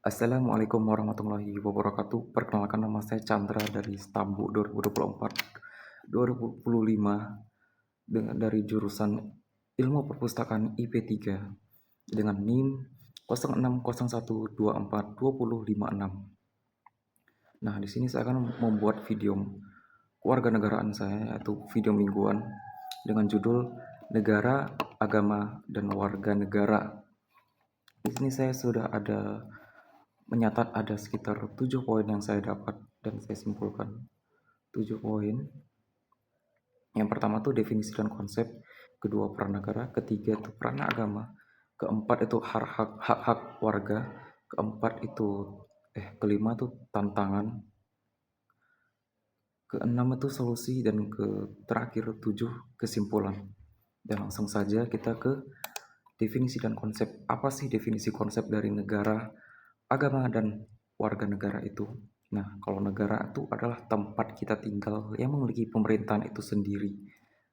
Assalamualaikum warahmatullahi wabarakatuh. Perkenalkan nama saya Chandra dari Stambu 2024-2025 dari jurusan Ilmu Perpustakaan IP3 dengan NIM 0601242056. Nah, di sini saya akan membuat video kewarganegaraan saya, yaitu video mingguan dengan judul Negara, Agama, dan Warga Negara. Di sini saya sudah menyatat ada sekitar 7 poin yang saya dapat dan saya simpulkan. 7 poin. Yang pertama tuh definisi dan konsep, kedua peran negara, ketiga itu peran agama, keempat itu hak-hak warga, kelima itu tantangan, keenam itu solusi, dan terakhir 7 kesimpulan. Dan langsung saja kita ke definisi dan konsep. Apa sih definisi konsep dari negara, agama, dan warga negara itu? Nah, kalau negara itu adalah tempat kita tinggal yang memiliki pemerintahan itu sendiri.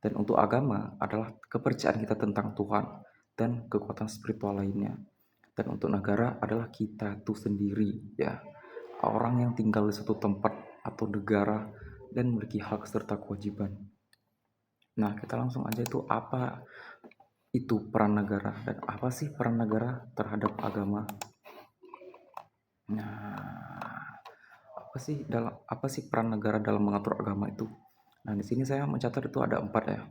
Dan untuk agama adalah kepercayaan kita tentang Tuhan dan kekuatan spiritual lainnya. Dan untuk negara adalah kita itu sendiri, ya. Orang yang tinggal di suatu tempat atau negara dan memiliki hak serta kewajiban. Nah, kita langsung aja itu apa itu peran negara dan apa sih peran negara terhadap agama. Nah, apa sih peran negara dalam mengatur agama itu? Nah, di sini saya mencatat itu ada 4 ya.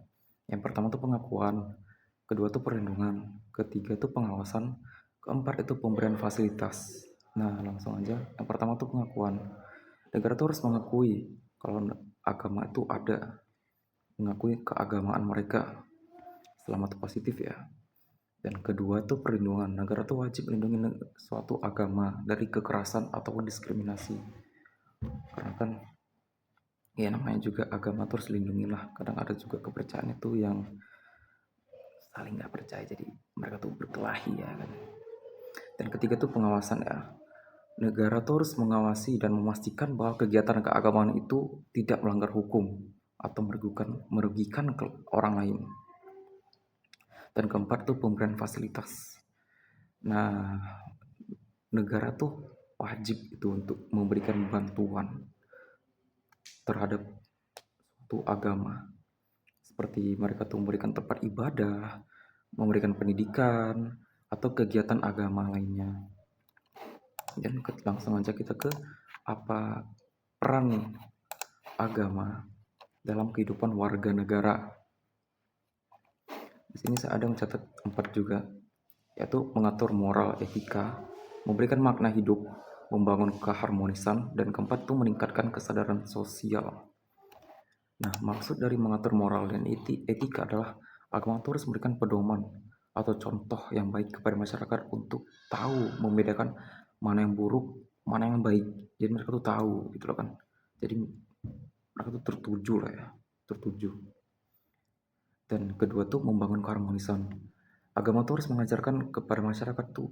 Yang pertama itu pengakuan, kedua itu perlindungan, ketiga itu pengawasan, keempat itu pemberian fasilitas. Nah, langsung aja. Yang pertama itu pengakuan. Negara itu harus mengakui kalau agama itu ada, mengakui keagamaan mereka selama itu positif ya. Dan kedua tuh perlindungan. Negara tuh wajib melindungi suatu agama dari kekerasan ataupun diskriminasi. Karena kan ya namanya juga agama terus lindungilah. Kadang ada juga kepercayaan itu yang saling nggak percaya, jadi mereka tuh berkelahi ya kan. Dan ketiga tuh pengawasan ya. Negara tuh harus mengawasi dan memastikan bahwa kegiatan keagamaan itu tidak melanggar hukum atau merugikan orang lain. Dan keempat tuh pemberian fasilitas. Nah, negara tuh wajib itu untuk memberikan bantuan terhadap suatu agama, seperti mereka tuh memberikan tempat ibadah, memberikan pendidikan, atau kegiatan agama lainnya. Dan langsung aja kita ke apa peran agama dalam kehidupan warga negara. Di sini saya ada mencatat 4 juga, yaitu mengatur moral etika, memberikan makna hidup, membangun keharmonisan, dan keempat itu meningkatkan kesadaran sosial. Nah, maksud dari mengatur moral dan etika adalah agama itu harus memberikan pedoman atau contoh yang baik kepada masyarakat untuk tahu membedakan mana yang buruk, mana yang baik. Jadi mereka tuh tahu gitu loh kan. Jadi mereka tuh tertuju lah ya, tertuju. Dan kedua tuh membangun keharmonisan. Agama tuh harus mengajarkan kepada masyarakat tuh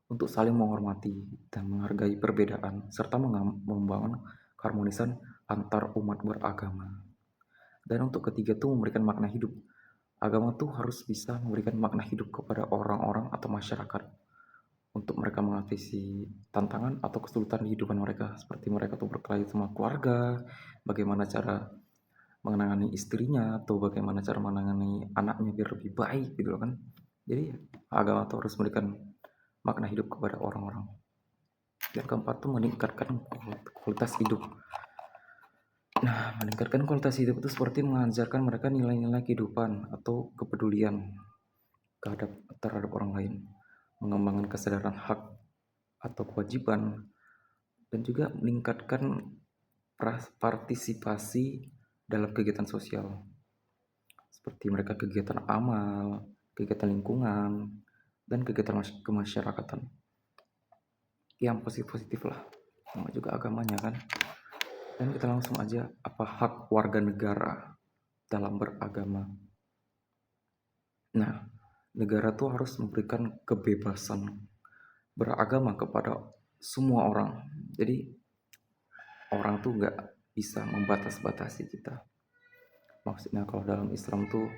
untuk saling menghormati dan menghargai perbedaan serta membangun keharmonisan antar umat beragama. Dan untuk ketiga tuh memberikan makna hidup. Agama tuh harus bisa memberikan makna hidup kepada orang-orang atau masyarakat untuk mereka mengatasi tantangan atau kesulitan di kehidupan mereka, seperti mereka tuh berkelahi sama keluarga, bagaimana cara menangani istrinya atau bagaimana cara menangani anaknya biar lebih baik gitu loh kan. Jadi agama tuh harus memberikan makna hidup kepada orang-orang. Yang keempat tuh meningkatkan kualitas hidup. Nah, meningkatkan kualitas hidup itu seperti mengajarkan mereka nilai-nilai kehidupan atau kepedulian terhadap orang lain, mengembangkan kesadaran hak atau kewajiban, dan juga meningkatkan partisipasi dalam kegiatan sosial, seperti mereka kegiatan amal, kegiatan lingkungan, dan kegiatan kemasyarakatan yang positif-positif lah, sama juga agamanya kan. Dan kita langsung aja, apa hak warga negara dalam beragama. Nah, negara tuh harus memberikan kebebasan beragama kepada semua orang. Jadi orang tuh nggak bisa membatas-batasi kita. Maksudnya kalau dalam Islam tuh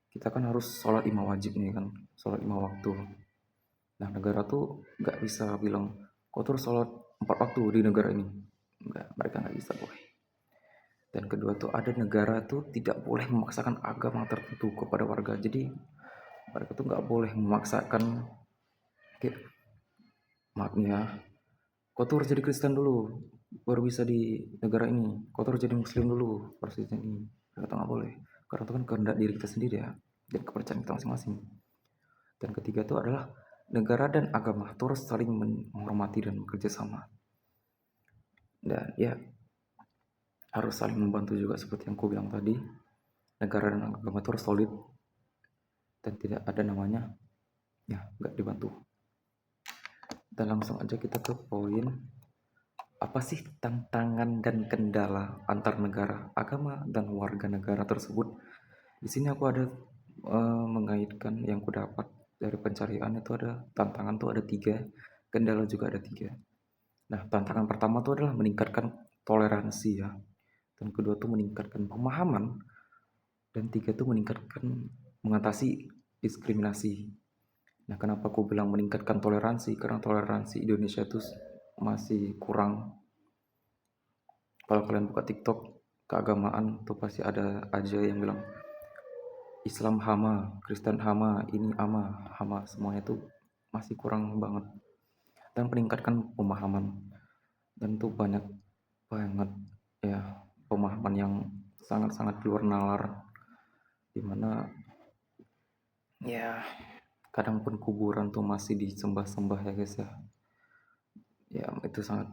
kita kan harus sholat 5 wajib nih kan, sholat 5 waktu. Nah, negara tuh nggak bisa bilang kau terus sholat 4 waktu di negara ini. Enggak, mereka nggak bisa boy. Dan kedua tuh ada negara tuh tidak boleh memaksakan agama tertentu kepada warga. Jadi mereka tuh nggak boleh memaksakan kayak, maaf nih ya, kau tuh harus jadi Kristen dulu baru bisa di negara ini, kau tuh harus jadi Muslim dulu baru bisa ini. Mereka nggak boleh, karena itu kan kehendak diri kita sendiri ya, dan kepercayaan kita masing-masing. Dan ketiga itu adalah negara dan agama terus saling menghormati dan bekerja sama. Dan ya harus saling membantu juga seperti yang ku bilang tadi. Negara dan agama itu harus solid dan tidak ada namanya ya nggak dibantu. Dan langsung aja kita ke poin, apa sih tantangan dan kendala antar negara, agama dan warga negara tersebut. Di sini aku ada mengaitkan yang ku dapat dari pencarian itu, ada tantangan tuh ada 3, kendala juga ada 3. Nah, tantangan pertama tuh adalah meningkatkan toleransi ya. Dan kedua tuh meningkatkan pemahaman, dan 3 tuh meningkatkan mengatasi diskriminasi. Nah, kenapa aku bilang meningkatkan toleransi? Karena toleransi Indonesia itu masih kurang. Kalau kalian buka TikTok keagamaan tuh pasti ada aja yang bilang Islam hama, Kristen hama, ini hama, semuanya tuh masih kurang banget. Dan meningkatkan pemahaman. Dan tuh banyak banget ya pemahaman yang sangat-sangat luar nalar, dimana ya kadang pun kuburan tuh masih disembah-sembah ya guys ya. Ya itu sangat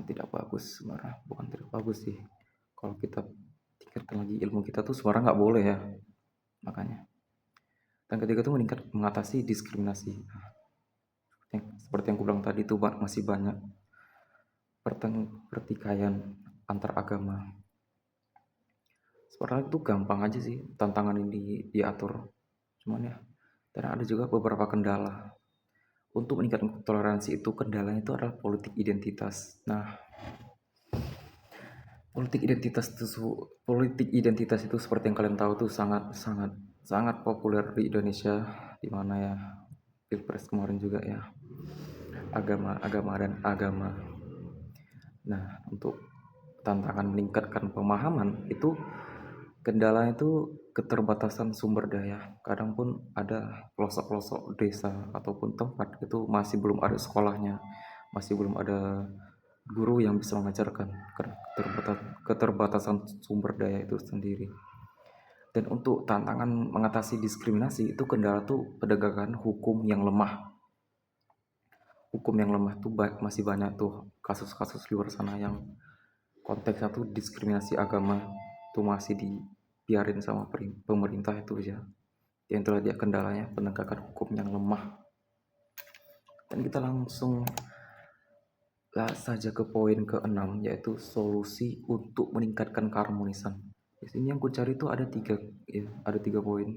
tidak bagus sebenarnya, bukan tidak bagus sih, kalau kita tingkatkan lagi ilmu kita tuh sebenarnya nggak boleh ya, makanya. Dan ketiga tuh mengatasi diskriminasi. Nah, seperti yang aku bilang tadi tuh masih banyak pertikaian antar agama. Sebenarnya itu gampang aja sih tantangan ini diatur, cuman ya dan ada juga beberapa kendala. Untuk meningkatkan toleransi itu kendalanya itu adalah politik identitas. Nah, politik identitas itu seperti yang kalian tahu tuh sangat populer di Indonesia, di mana ya Pilpres kemarin juga ya, agama dan agama. Nah, untuk tantangan meningkatkan pemahaman itu kendalanya itu keterbatasan sumber daya. Kadang pun ada pelosok-pelosok desa ataupun tempat itu masih belum ada sekolahnya, masih belum ada guru yang bisa mengajarkan, karena keterbatasan sumber daya itu sendiri. Dan untuk tantangan mengatasi diskriminasi itu kendala tuh penegakan hukum yang lemah. Hukum yang lemah tuh masih banyak tuh kasus-kasus di luar sana yang konteksnya tuh diskriminasi agama tuh masih dibiarin sama pemerintah itu ya. Yang itulah dia kendalanya, penegakan hukum yang lemah. Dan kita langsung saja ke poin ke-6, yaitu solusi untuk meningkatkan keharmonisan. Di sini yang ku cari tuh ada 3 ya, ada 3 poin.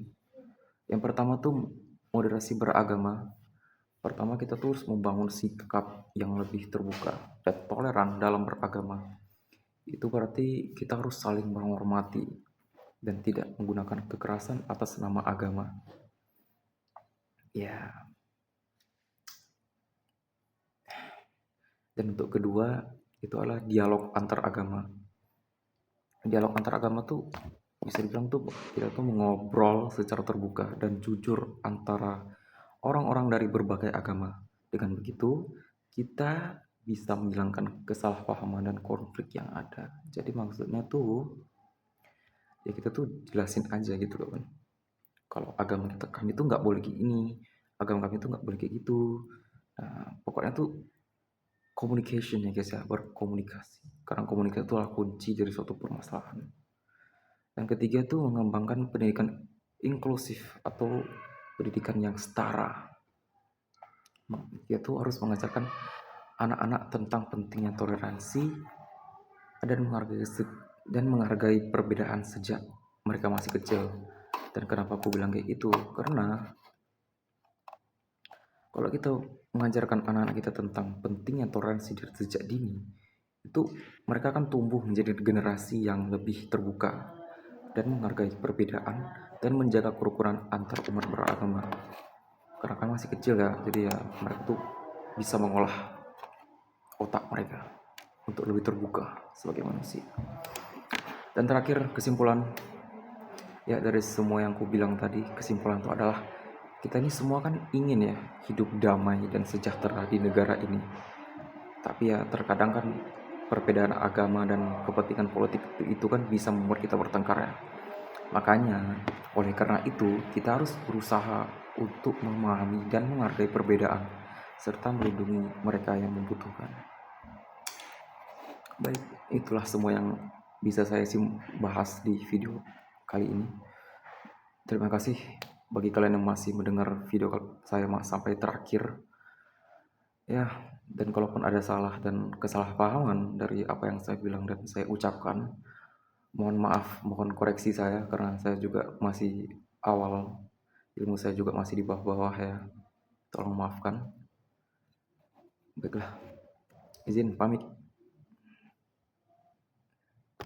Yang pertama tuh moderasi beragama. Pertama kita tuh harus membangun sikap yang lebih terbuka dan toleran dalam beragama. Itu berarti kita harus saling menghormati dan tidak menggunakan kekerasan atas nama agama. Ya. Dan untuk kedua itu adalah dialog antar agama. Dialog antar agama tuh bisa dibilang tuh kita tuh mengobrol secara terbuka dan jujur antara orang-orang dari berbagai agama. Dengan begitu kita bisa menghilangkan kesalahpahaman dan konflik yang ada. Jadi maksudnya tuh ya kita tuh jelasin aja gitu loh kan. Kalau agama kami tuh nggak boleh gini, agama kami tuh nggak boleh kayak gitu. Nah, pokoknya tuh communication ya guys ya, berkomunikasi. Karena komunikasi itu adalah kunci dari suatu permasalahan. Yang ketiga tuh mengembangkan pendidikan inklusif atau pendidikan yang setara. Dia tuh harus mengajarkan anak-anak tentang pentingnya toleransi dan menghargai perbedaan sejak mereka masih kecil. Dan kenapa aku bilang kayak gitu? Karena kalau kita mengajarkan anak-anak kita tentang pentingnya toleransi dari sejak dini, itu mereka akan tumbuh menjadi generasi yang lebih terbuka dan menghargai perbedaan dan menjaga kerukunan antar umat beragama. Karena kan masih kecil ya, jadi ya mereka tuh bisa mengolah otak mereka untuk lebih terbuka sebagai manusia. Dan terakhir, kesimpulan ya dari semua yang ku bilang tadi, kesimpulan itu adalah kita ini semua kan ingin ya hidup damai dan sejahtera di negara ini. Tapi ya terkadang kan perbedaan agama dan kepentingan politik itu kan bisa membuat kita bertengkar ya. Makanya, oleh karena itu, kita harus berusaha untuk memahami dan menghargai perbedaan, serta melindungi mereka yang membutuhkan. Baik, itulah semua yang bisa saya bahas di video kali ini. Terima kasih bagi kalian yang masih mendengar video saya sampai terakhir. Ya, dan kalaupun ada salah dan kesalahpahaman dari apa yang saya bilang dan saya ucapkan, mohon maaf, mohon koreksi saya karena saya juga masih awal, ilmu saya juga masih di bawah-bawah ya. Tolong maafkan. Baiklah, izin pamit.